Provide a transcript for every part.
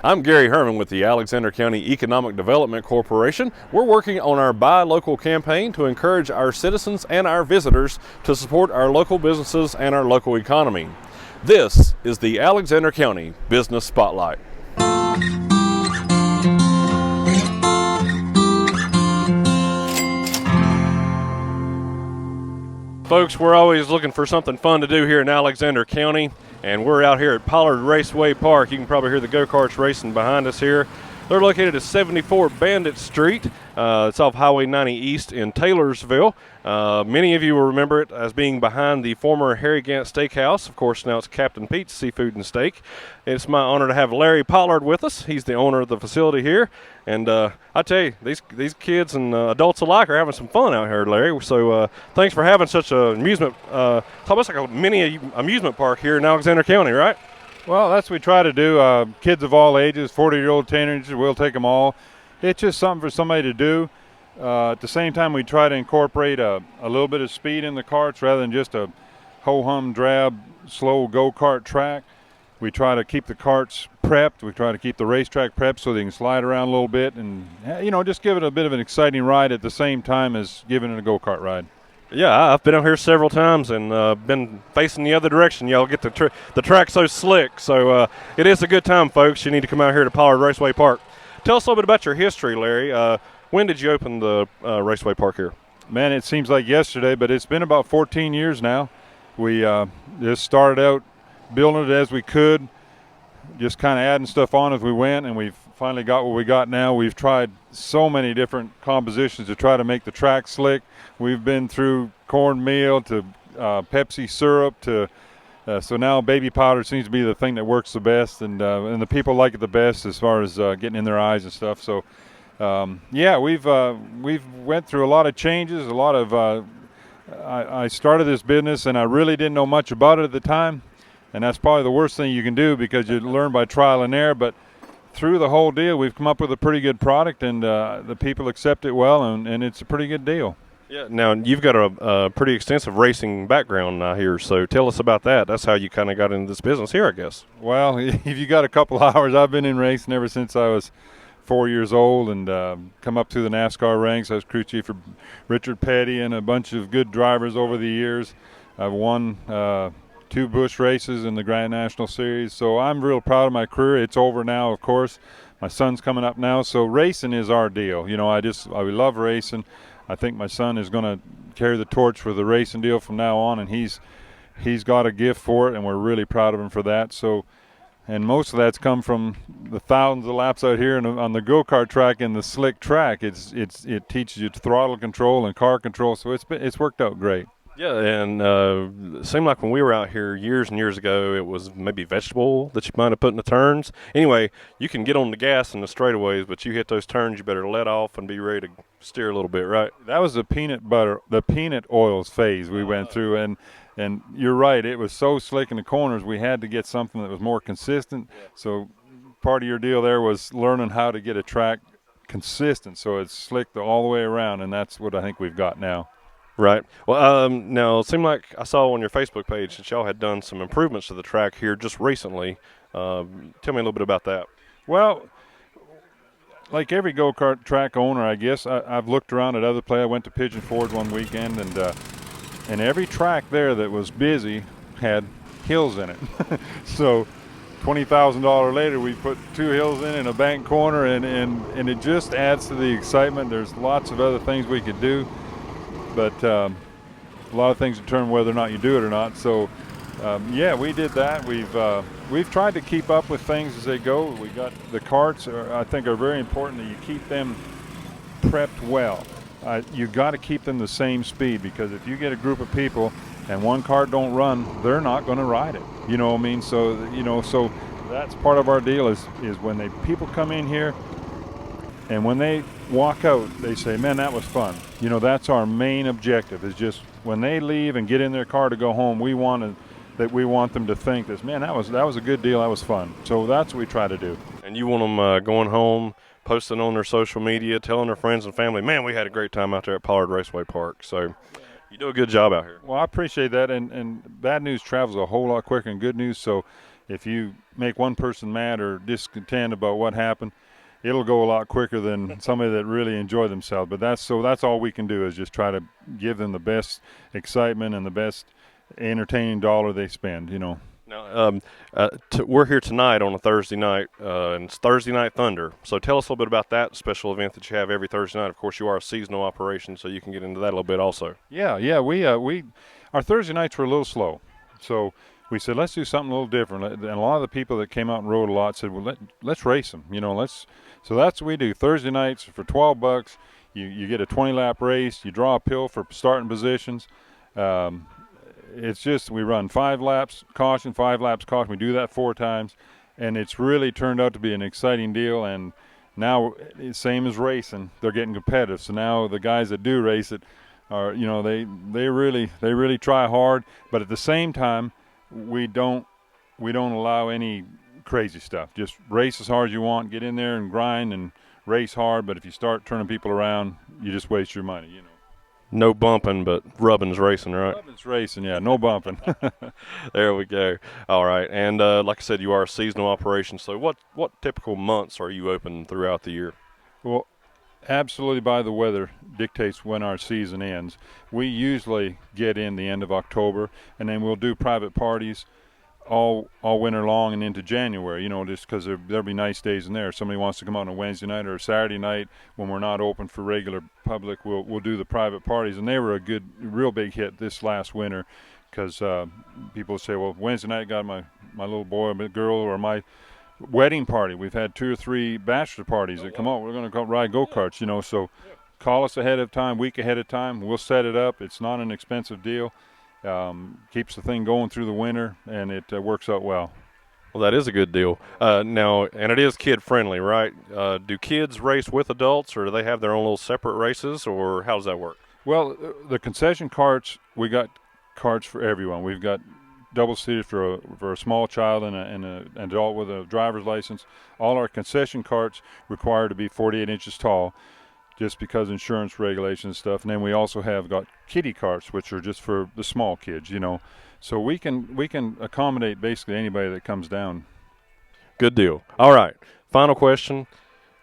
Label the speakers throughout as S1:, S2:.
S1: I'm Gary Herman with the Alexander County Economic Development Corporation. We're working on our Buy Local campaign to encourage our citizens and our visitors to support our local businesses and our local economy. This is the Alexander County Business Spotlight. Folks, we're always looking for something fun to do here in Alexander County, and we're out here at Pollard Raceway Park. You can probably hear the go-karts racing behind us here. They're located at 74 Bandit Street. It's off Highway 90 East in Taylorsville. Many of you will remember it as being behind the former Harry Gant Steakhouse. Of course, now it's Captain Pete's Seafood and Steak. It's my honor to have Larry Pollard with us. He's the owner of the facility here. And I tell you, these kids and adults alike are having some fun out here, Larry. So thanks for having such an amusement. It's almost like a mini amusement park here in Alexander County, right?
S2: Well, that's what we try to do. Kids of all ages, 40-year-old teenagers, we'll take them all. It's just something for somebody to do. At the same time, we try to incorporate a little bit of speed in the karts rather than just a ho-hum, drab, slow go-kart track. We try to keep the karts prepped. We try to keep the racetrack prepped so they can slide around a little bit and, just give it a bit of an exciting ride at the same time as giving it a go-kart ride.
S1: Yeah, I've been out here several times and been facing the other direction. Y'all get the track so slick. So it is a good time, folks. You need to come out here to Pollard Raceway Park. Tell us a little bit about your history, Larry. When did you open the Raceway Park here?
S2: Man, it seems like yesterday, but it's been about 14 years now. We just started out building it as we could, just kind of adding stuff on as we went, and we've finally got what we got now. We've tried so many different compositions to try to make the track slick. We've been through cornmeal to Pepsi syrup to so now baby powder seems to be the thing that works the best, and the people like it the best as far as getting in their eyes and stuff. So we've went through a lot of changes, a lot of I started this business and I really didn't know much about it at the time, and that's probably the worst thing you can do because you learn by trial and error. But through the whole deal, we've come up with a pretty good product, and the people accept it well, and it's a pretty good deal.
S1: Yeah. Now, you've got a pretty extensive racing background here, so tell us about that. That's how you kind of got into this business here, I guess.
S2: Well, if you got a couple hours, I've been in racing ever since I was 4 years old and come up through the NASCAR ranks. I was crew chief for Richard Petty and a bunch of good drivers over the years. I've won 2 Busch races in the Grand National Series, so I'm real proud of my career. It's over now, of course. My son's coming up now, so racing is our deal. We love racing. I think my son is going to carry the torch for the racing deal from now on, and he's got a gift for it, and we're really proud of him for that. So, and most of that's come from the thousands of laps out here on the go-kart track and the slick track. It teaches you throttle control and car control, so it's worked out great.
S1: Yeah, and it seemed like when we were out here years and years ago, it was maybe vegetable that you might have put in the turns. Anyway, you can get on the gas in the straightaways, but you hit those turns, you better let off and be ready to steer a little bit, right?
S2: That was the peanut oils phase we went through, and you're right, it was so slick in the corners, we had to get something that was more consistent. Yeah. So part of your deal there was learning how to get a track consistent so it's slick all the way around, and that's what I think we've got now.
S1: Right. Well, now it seemed like I saw on your Facebook page that y'all had done some improvements to the track here just recently. Tell me a little bit about that.
S2: Well, like every go-kart track owner, I guess, I've looked around at other places. I went to Pigeon Forge one weekend, and every track there that was busy had hills in it. So $20,000 later, we put 2 hills in a bank corner, and it just adds to the excitement. There's lots of other things we could do. But a lot of things determine whether or not you do it or not. So, we did that. We've tried to keep up with things as they go. We got the karts. I think are very important that you keep them prepped well. You got to keep them the same speed, because if you get a group of people and one kart don't run, they're not going to ride it. You know what I mean? So so that's part of our deal is when people come in here. And when they walk out, they say, man, that was fun. That's our main objective, is just when they leave and get in their car to go home, we want them to think this, man, that was a good deal, that was fun. So that's what we try to do.
S1: And you want them going home, posting on their social media, telling their friends and family, man, we had a great time out there at Pollard Raceway Park. So you do a good job out here.
S2: Well, I appreciate that. And bad news travels a whole lot quicker than good news. So if you make one person mad or discontent about what happened, it'll go a lot quicker than somebody that really enjoy themselves. But that's all we can do is just try to give them the best excitement and the best entertaining dollar they spend, you know.
S1: Now, we're here tonight on a Thursday night, and it's Thursday Night Thunder. So tell us a little bit about that special event that you have every Thursday night. Of course, you are a seasonal operation, so you can get into that a little bit also.
S2: Yeah, we our Thursday nights were a little slow, so we said let's do something a little different. And a lot of the people that came out and rode a lot said, well, let's race them, you know. So that's what we do. Thursday nights for $12. You get a 20-lap race. You draw a pill for starting positions. It's just we run 5 laps caution, 5 laps caution. We do that 4 times, and it's really turned out to be an exciting deal. And now, same as racing, they're getting competitive. So now the guys that do race it are, you know, they really try hard. But at the same time, we don't allow any crazy stuff. Just race as hard as you want. Get in there and grind and race hard. But if you start turning people around, you just waste your money, you know.
S1: No bumping, but rubbing's racing, right?
S2: Rubbing's racing, yeah. No bumping.
S1: There we go. All right. And like I said, you are a seasonal operation. So what typical months are you open throughout the year?
S2: Well, absolutely by the weather dictates when our season ends. We usually get in the end of October, and then we'll do private parties all winter long and into January, you know, just because there'll be nice days in there. If somebody wants to come out on a Wednesday night or a Saturday night when we're not open for regular public, we'll do the private parties. And they were a real big hit this last winter because people say, well, Wednesday night got my little boy or my girl or my wedding party. We've had 2 or 3 bachelor parties that come out. We're going to ride go-karts, you know, so call us ahead of time, week ahead of time. We'll set it up. It's not an expensive deal. Keeps the thing going through the winter, and it works out well.
S1: Well, that is a good deal. Now, and it is kid-friendly, right? Do kids race with adults, or do they have their own little separate races, or how does that work?
S2: Well, the concession carts, we got carts for everyone. We've got double-seated for a small child and an adult with a driver's license. All our concession carts require to be 48 inches tall, just because insurance regulations and stuff. And then we also have got kiddie carts, which are just for the small kids, you know. So we can accommodate basically anybody that comes down.
S1: Good deal. All right. Final question.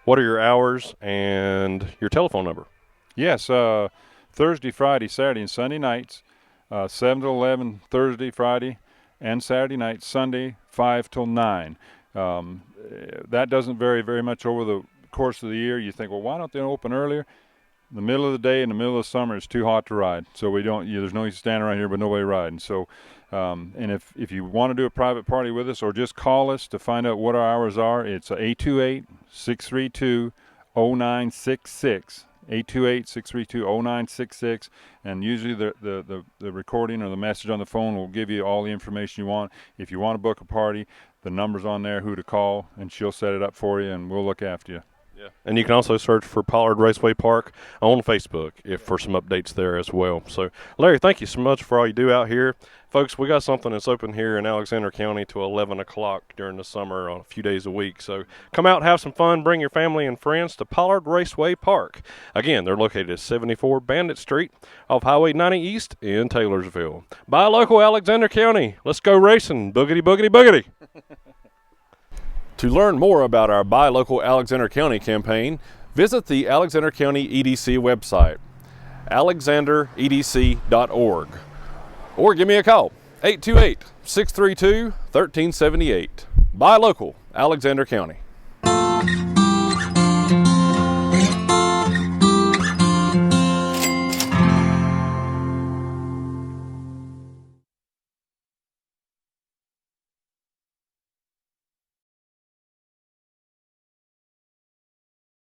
S1: What are your hours and your telephone number?
S2: Yes, Thursday, Friday, Saturday, and Sunday nights, 7 to 11 Thursday, Friday, and Saturday night. Sunday, 5 till 9. That doesn't vary very much over the course of the year. You think, well, why don't they open earlier? In the middle of the day, in the middle of the summer, it's too hot to ride, so we don't. There's no use standing around here, but nobody riding. So, and if you want to do a private party with us, or just call us to find out what our hours are, it's 828-632-0966. 828-632-0966, and usually the recording or the message on the phone will give you all the information you want. If you want to book a party, the number's on there, who to call, and she'll set it up for you, and we'll look after you.
S1: Yeah. And you can also search for Pollard Raceway Park on Facebook for some updates there as well. So, Larry, thank you so much for all you do out here. Folks, we got something that's open here in Alexander County till 11 o'clock during the summer on a few days a week. So come out, have some fun, bring your family and friends to Pollard Raceway Park. Again, they're located at 74 Bandit Street off Highway 90 East in Taylorsville. Buy local, Alexander County. Let's go racing. Boogity, boogity, boogity. To learn more about our Buy Local Alexander County campaign, visit the Alexander County EDC website, alexanderedc.org, or give me a call, 828-632-1378. Buy Local Alexander County.